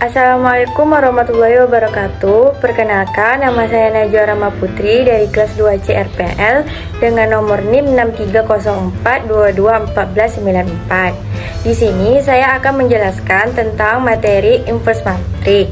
Assalamualaikum warahmatullahi wabarakatuh. Perkenalkan, nama saya Najwa Rama Putri dari kelas 2C RPL dengan nomor NIM 6304221494. Di sini saya akan menjelaskan tentang materi inverse matrix.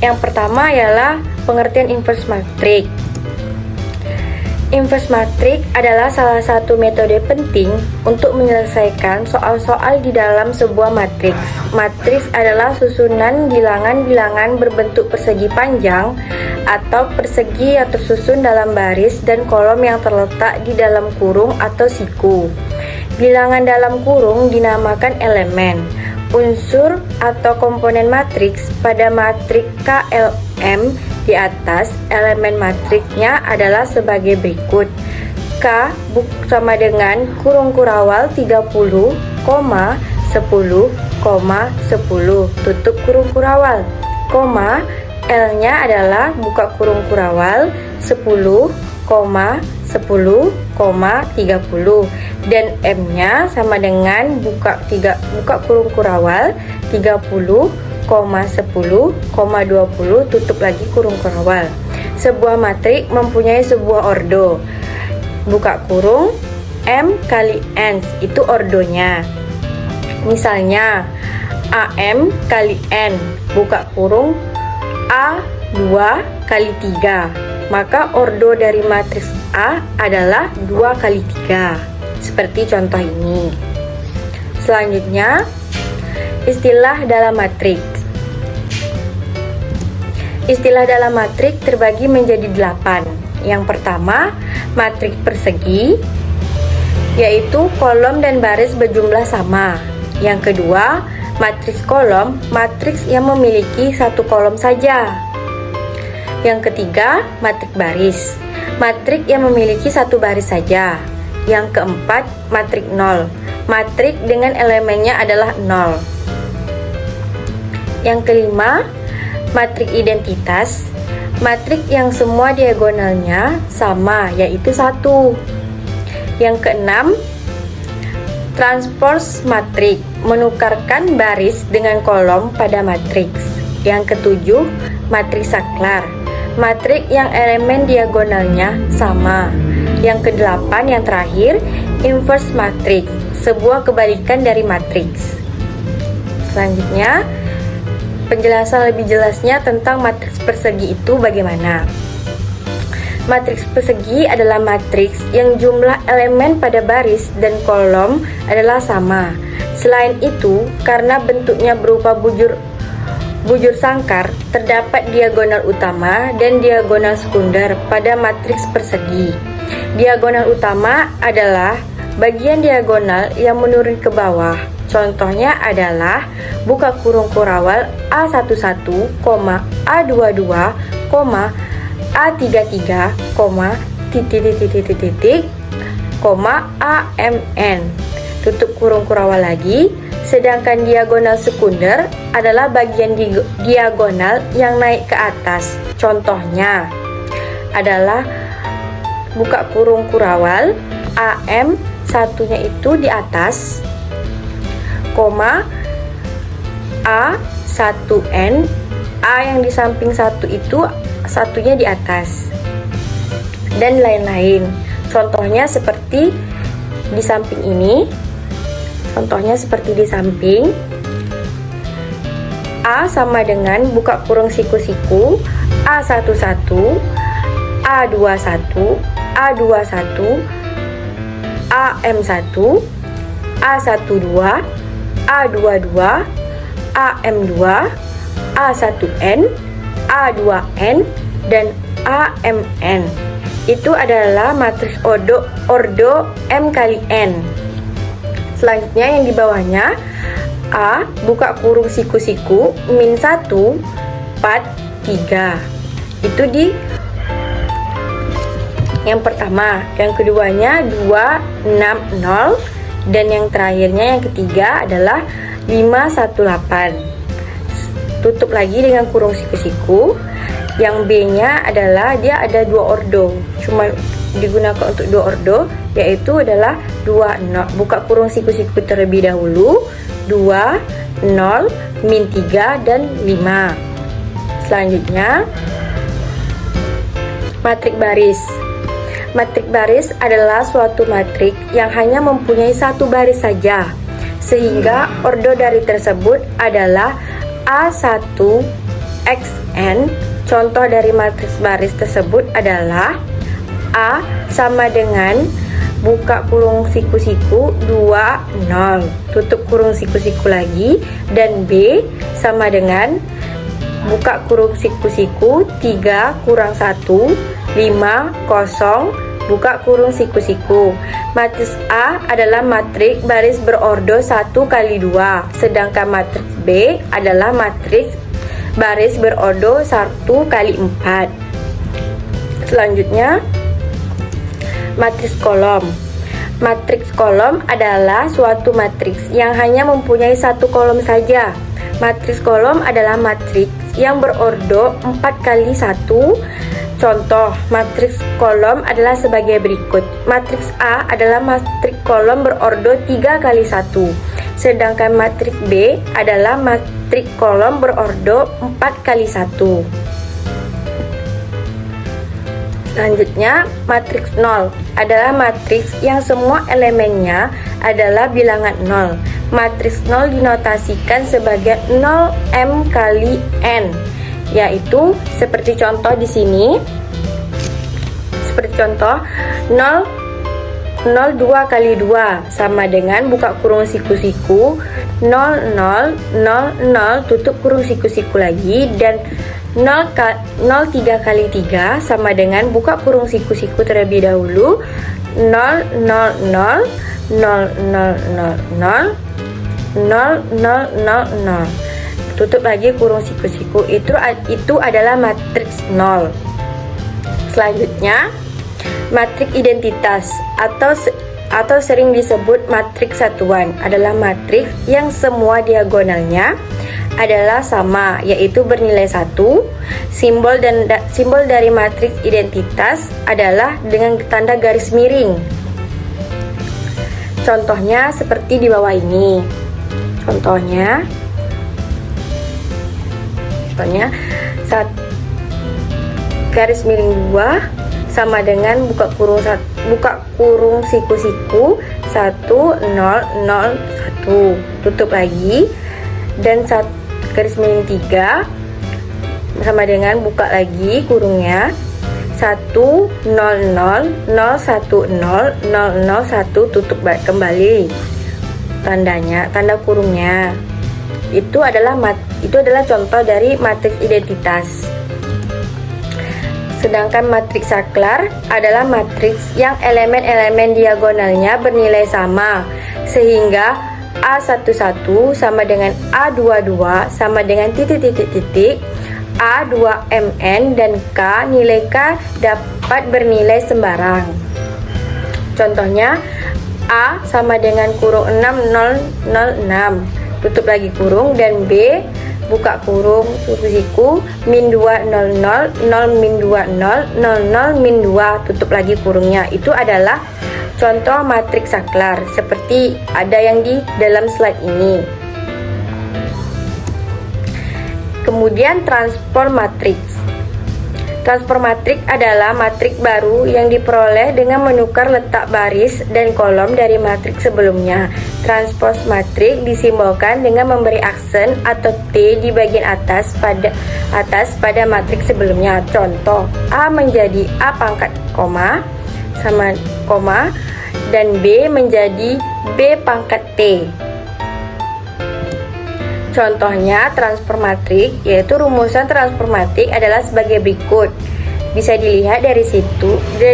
Yang pertama ialah pengertian inverse matrix. Inverse matrix adalah salah satu metode penting untuk menyelesaikan soal-soal di dalam sebuah matriks. Matriks adalah susunan bilangan-bilangan berbentuk persegi panjang atau persegi yang tersusun dalam baris dan kolom yang terletak di dalam kurung atau siku. Bilangan dalam kurung dinamakan elemen. Unsur atau komponen matriks pada matriks KLM di atas elemen matriksnya adalah sebagai berikut. K sama dengan kurung kurawal 30, 10, 10, tutup kurung kurawal, L nya adalah buka kurung kurawal 10, 10, 30 dan M nya sama dengan buka kurung kurawal 30, 10, 20 tutup lagi kurung kurawal. Sebuah matriks mempunyai sebuah ordo. Buka kurung M kali N itu ordonya. Misalnya AM kali N, buka kurung A2 kali 3. Maka ordo dari matriks A adalah 2 kali 3. Seperti contoh ini. Selanjutnya, istilah dalam matriks. Istilah dalam matriks terbagi menjadi 8. Yang pertama, matriks persegi, yaitu kolom dan baris berjumlah sama. Yang kedua, matriks kolom, matriks yang memiliki satu kolom saja. Yang ketiga, matriks baris, matriks yang memiliki satu baris saja. Yang keempat, matriks nol, matriks dengan elemennya adalah 0. Yang kelima, matriks identitas, matriks yang semua diagonalnya sama, yaitu 1. Yang keenam, transpose matriks, menukarkan baris dengan kolom pada matriks. Yang ketujuh, matriks saklar, matriks yang elemen diagonalnya sama. Yang kedelapan, yang terakhir, inverse matrix, sebuah kebalikan dari matriks. Selanjutnya, penjelasan lebih jelasnya tentang matriks persegi itu bagaimana. Matriks persegi adalah matriks yang jumlah elemen pada baris dan kolom adalah sama. Selain itu, karena bentuknya berupa bujur sangkar, terdapat diagonal utama dan diagonal sekunder pada matriks persegi. Diagonal utama adalah bagian diagonal yang menurun ke bawah. Contohnya adalah buka kurung kurawal A11, A22, A33, AMN. Tutup kurung kurawal lagi. Sedangkan diagonal sekunder adalah bagian diagonal yang naik ke atas. Contohnya adalah buka kurung kurawal AM satunya itu di atas, A1N, A yang di samping satu itu satunya di atas, dan lain-lain. Contohnya seperti di samping ini. Contohnya seperti di samping. A sama dengan buka kurung siku-siku A11, A21, A21, AM1, A12, A22, AM2, A1N, A2N, dan AMN. Itu adalah matriks ordo M kali N. Selanjutnya yang di bawahnya, A buka kurung siku-siku min 1, 4, 3. Itu di yang pertama. Yang keduanya 2, 6, 0. Dan yang terakhirnya yang ketiga adalah 5, 1, 8. Tutup lagi dengan kurung siku-siku. Yang B nya adalah dia ada 2 ordo, cuma digunakan untuk 2 ordo, yaitu adalah 2, 0. Buka kurung siku-siku terlebih dahulu, 2, 0, min 3, dan 5. Selanjutnya, matrik baris. Matrik baris adalah suatu matrik yang hanya mempunyai satu baris saja, sehingga ordo dari tersebut adalah A1xn. Contoh dari matriks baris tersebut adalah A sama dengan buka kurung siku-siku 2, 0, tutup kurung siku-siku lagi, dan B sama dengan buka kurung siku-siku 3 kurang 1, 5, 0, buka kurung siku-siku. Matriks A adalah matrik baris berordo 1 kali 2, sedangkan matriks B adalah matriks baris berordo 1 kali 4. Selanjutnya, matriks kolom. Matriks kolom adalah suatu matriks yang hanya mempunyai satu kolom saja. Matriks kolom adalah matriks yang berordo 4 kali 1. Contoh, matriks kolom adalah sebagai berikut. Matriks A adalah matriks kolom berordo 3 kali 1. Sedangkan matriks B adalah matriks kolom berordo 4 kali 1. Selanjutnya, matriks 0 adalah matriks yang semua elemennya adalah bilangan 0. Matriks 0 dinotasikan sebagai 0m kali n, yaitu seperti contoh di sini. Seperti contoh 0 2 kali 2 sama dengan buka kurung siku-siku 0 0 0 0 tutup kurung siku-siku lagi, dan 0 3 kali 3 sama dengan buka kurung siku-siku terlebih dahulu 0 0 0 0 0 0 0 0 0 0 0, tutup lagi kurung siku-siku. Itu adalah matriks 0. Selanjutnya, matriks identitas atau sering disebut matriks satuan adalah matriks yang semua diagonalnya adalah sama, yaitu bernilai 1. Simbol dari matriks identitas adalah dengan tanda garis miring. Contohnya seperti di bawah ini. Contohnya garis miring 2 sama dengan buka kurung siku-siku 1 0 0 1, tutup lagi, dan garis miring 3 sama dengan buka lagi kurungnya 1 0 0 0 1 0 0 0 1, tutup kembali tanda kurungnya. Itu adalah contoh dari matriks identitas. Sedangkan matriks saklar adalah matriks yang elemen-elemen diagonalnya bernilai sama, sehingga A11 sama dengan A22 sama dengan titik-titik-titik, A2mn dan K, nilai K dapat bernilai sembarang. Contohnya A sama dengan kurung 6006, tutup lagi kurung, dan B buka kurung siku-siku min 2 0 0 0 min 2 0 0 0 min 2, tutup lagi kurungnya. Itu adalah contoh matriks saklar seperti ada yang di dalam slide ini. Kemudian transform matriks. Transform matriks adalah matriks baru yang diperoleh dengan menukar letak baris dan kolom dari matriks sebelumnya. Transpose matriks disimbolkan dengan memberi aksen atau T di bagian atas pada matriks sebelumnya. Contoh, A menjadi A pangkat koma sama koma, dan B menjadi B pangkat T. Contohnya transform matriks, yaitu rumusan transform matriks adalah sebagai berikut. Bisa dilihat dari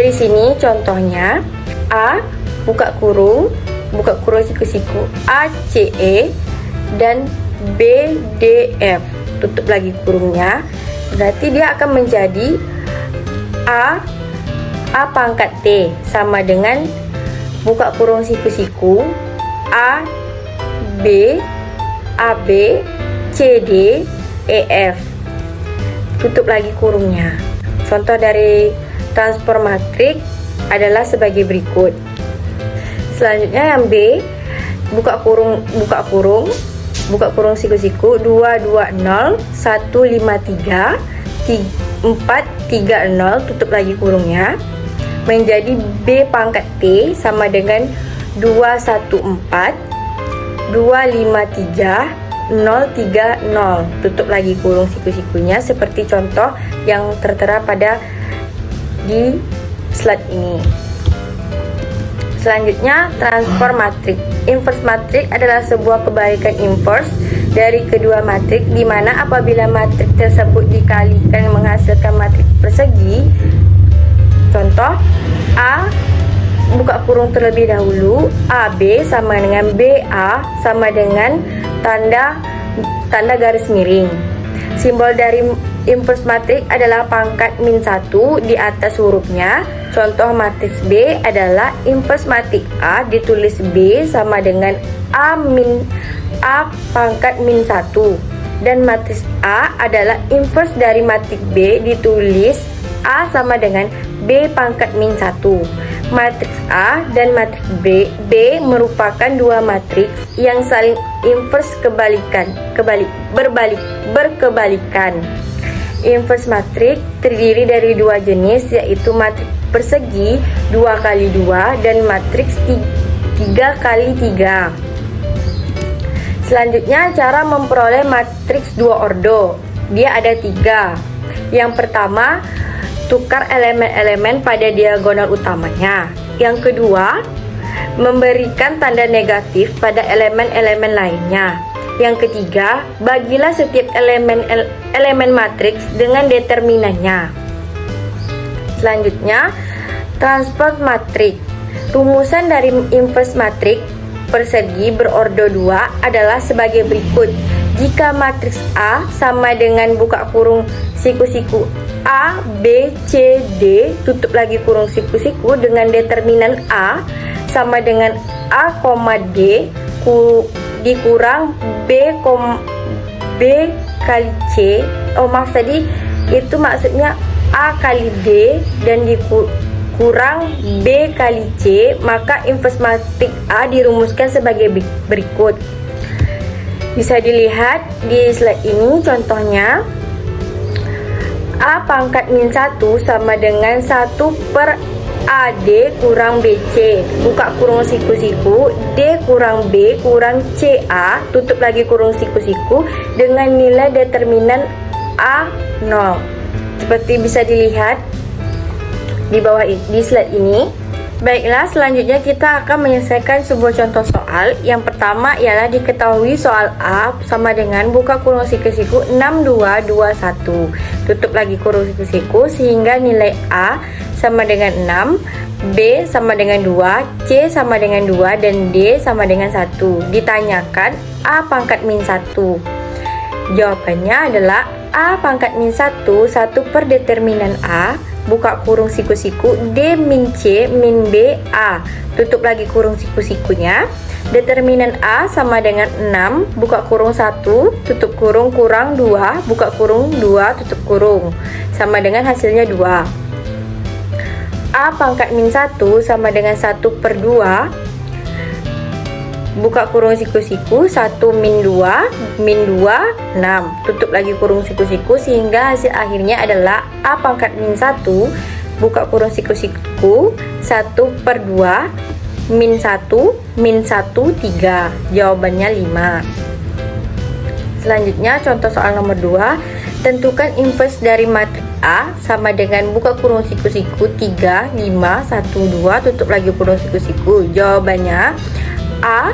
sini contohnya A buka kurung siku-siku ACE dan BDF, tutup lagi kurungnya. Berarti dia akan menjadi A pangkat T sama dengan buka kurung siku-siku AB, CD, EF, tutup lagi kurungnya. Contoh dari transform matriks adalah sebagai berikut. Selanjutnya yang B, buka kurung siku-siku 220 153 430 tutup lagi kurungnya, menjadi B pangkat T sama dengan 214 253 030 tutup lagi kurung siku-sikunya seperti contoh yang tertera pada di slide ini. Selanjutnya, transform matriks. Inverse matriks adalah sebuah kebalikan inverse dari kedua matriks, di mana apabila matriks tersebut dikalikan menghasilkan matriks persegi. Contoh, A buka kurung terlebih dahulu, AB sama dengan BA sama dengan tanda garis miring. Simbol dari inverse matriks adalah pangkat -1 di atas hurufnya. Contoh matriks B adalah inverse matriks A, ditulis B sama dengan A pangkat -1, dan matriks A adalah inverse dari matriks B, ditulis A sama dengan B pangkat -1. Matriks A dan matriks B merupakan dua matriks yang saling inverse berkebalikan. Inverse matriks terdiri dari dua jenis, yaitu matriks persegi 2x2 dan matriks 3x3. Selanjutnya, cara memperoleh matriks dua ordo. Dia ada 3. Yang pertama, tukar elemen-elemen pada diagonal utamanya. Yang kedua, memberikan tanda negatif pada elemen-elemen lainnya. Yang ketiga, bagilah setiap elemen matriks dengan determinannya. Selanjutnya, transport matriks. Rumusan dari inverse matriks persegi berordo 2 adalah sebagai berikut. Jika matriks A sama dengan buka kurung siku-siku A, B, C, D, tutup lagi kurung siku-siku dengan determinan A sama dengan A, D dikurang B kali C. Tadi itu maksudnya A kali D dan dikurang B kali C, maka inverse matriks A dirumuskan sebagai berikut. Bisa dilihat di slide ini contohnya. A pangkat -1 sama dengan 1 per AD kurang BC, buka kurung siku-siku, D kurang B kurang CA, tutup lagi kurung siku-siku dengan nilai determinan A 0. Seperti bisa dilihat di bawah di slide ini. Baiklah, selanjutnya kita akan menyelesaikan sebuah contoh soal. Yang pertama ialah diketahui soal A sama dengan buka kurung siku-siku 6221, tutup lagi kurung siku-siku sehingga nilai A sama dengan 6, B sama dengan 2, C sama dengan 2, dan D sama dengan 1. Ditanyakan A pangkat -1. Jawabannya adalah A pangkat -1, 1 per determinan A, buka kurung siku-siku, D min C min B A, tutup lagi kurung siku-sikunya. Determinan A sama dengan 6, buka kurung 1, tutup kurung, kurang 2, buka kurung 2, tutup kurung, sama dengan hasilnya 2. A pangkat -1 sama dengan 1 per 2, buka kurung siku-siku, 1 min 2, 6, tutup lagi kurung siku-siku sehingga hasil akhirnya adalah A pangkat -1, buka kurung siku-siku, 1 per 2, min 1, 3. Jawabannya 5. Selanjutnya contoh soal nomor 2. Tentukan inverse dari matriks A sama dengan buka kurung siku-siku 3, 5, 1, 2, tutup lagi kurung siku-siku. Jawabannya A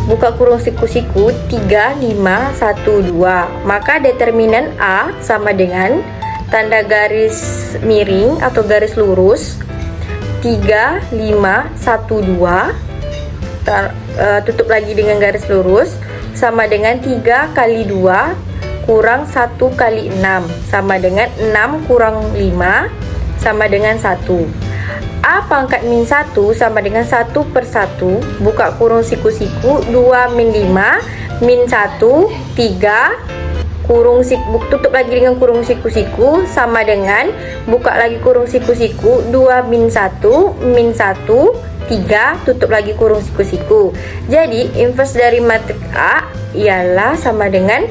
buka kurung siku-siku 3, 5, 1, 2. Maka determinan A sama dengan tanda garis miring atau garis lurus 3, 5, 1, 2, tutup lagi dengan garis lurus sama dengan 3 kali 2 kurang 1 kali 6 sama dengan 6 kurang 5 sama dengan 1. A pangkat -1 sama dengan 1 per 1, buka kurung siku-siku, 2 min 5, min 1, 3, tutup lagi dengan kurung siku-siku, sama dengan buka lagi kurung siku-siku, 2 min 1, min 1, 3, tutup lagi kurung siku-siku. Jadi inverse dari matriks A ialah sama dengan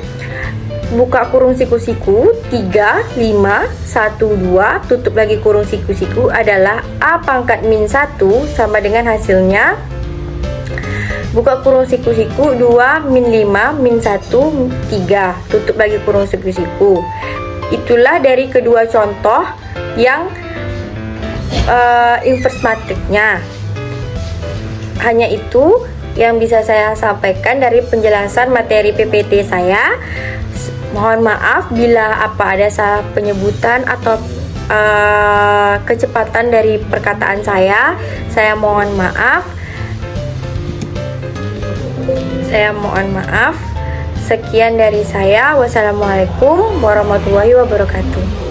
buka kurung siku-siku 3, 5, 1, 2, tutup lagi kurung siku-siku adalah A pangkat min 1 sama dengan hasilnya buka kurung siku-siku 2, min 5, min 1, 3, tutup lagi kurung siku-siku. Itulah dari kedua contoh yang inverse matriknya. Hanya itu yang bisa saya sampaikan dari penjelasan materi PPT saya. Mohon maaf bila apa ada salah penyebutan atau kecepatan dari perkataan saya. Saya mohon maaf. Sekian dari saya. Wassalamualaikum warahmatullahi wabarakatuh.